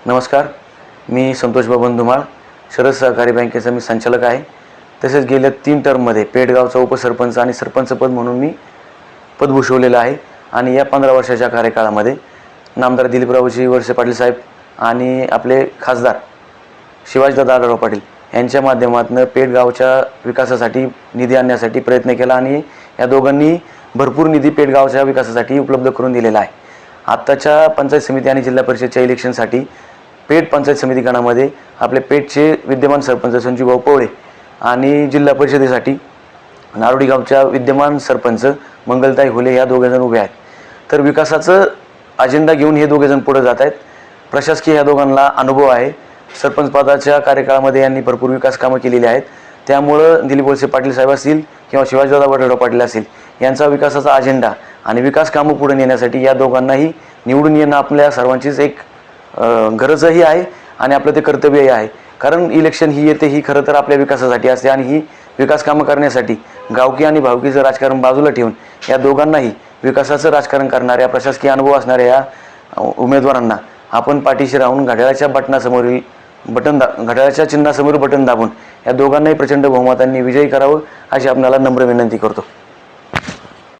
नमस्कार, मी संतोष बबन धुमाळ, शरद सहकारी बँकेचा मी संचालक आहे. तसेच गेल्या 3 टर्ममध्ये पेडगावचा उपसरपंच आणि सरपंचपद म्हणून मी पद भूषवलेलं आहे. आणि या 15 वर्षाच्या कार्यकाळामध्ये नामदार दिलीपरावजी वळसे पाटील साहेब आणि आपले खासदार शिवाजीदादा आढळराव पाटील यांच्या माध्यमातून पेडगावच्या विकासासाठी निधी आणण्यासाठी प्रयत्न केला आणि या दोघांनी भरपूर निधी पेडगावच्या विकासासाठी उपलब्ध करून दिलेला आहे. आत्ताच्या पंचायत समिती आणि जिल्हा परिषदच्या इलेक्शनसाठी पेड पंचायत समिती गणामध्ये आपले पेडचे विद्यमान सरपंच संजूभाऊ पवळे आणि जिल्हा परिषदेसाठी नारोडी गावच्या विद्यमान सरपंच मंगलताई हुले या दोघेजण उभे आहेत. तर विकासाचं अजेंडा घेऊन हे दोघेजण पुढे जात आहेत. प्रशासकीय या दोघांना अनुभव आहे. सरपंच पदाच्या कार्यकाळामध्ये यांनी भरपूर विकास कामं केलेली आहेत. त्यामुळं दिलीप वळसे पाटील साहेब असतील किंवा शिवाजीदादा आढळराव पाटील असतील यांचा विकासाचा अजेंडा आणि विकास कामं पुढे नेण्यासाठी या दोघांनाही निवडून येणं आपल्या सर्वांचीच एक गरजही आहे आणि आपलं ते कर्तव्यही आहे. कारण इलेक्शन ही येते ही खरं तर आपल्या विकासासाठी असते आणि ही विकास कामं करण्यासाठी गावकी आणि भावकीचं राजकारण बाजूला ठेवून या दोघांनाही विकासाचं राजकारण करणाऱ्या प्रशासकीय अनुभव असणाऱ्या या उमेदवारांना आपण पाठीशी राहून घड्याळाच्या चिन्हासमोर बटन दाबून या दोघांनाही प्रचंड बहुमतांनी विजयी करावं अशी आपल्याला नम्र विनंती करतो.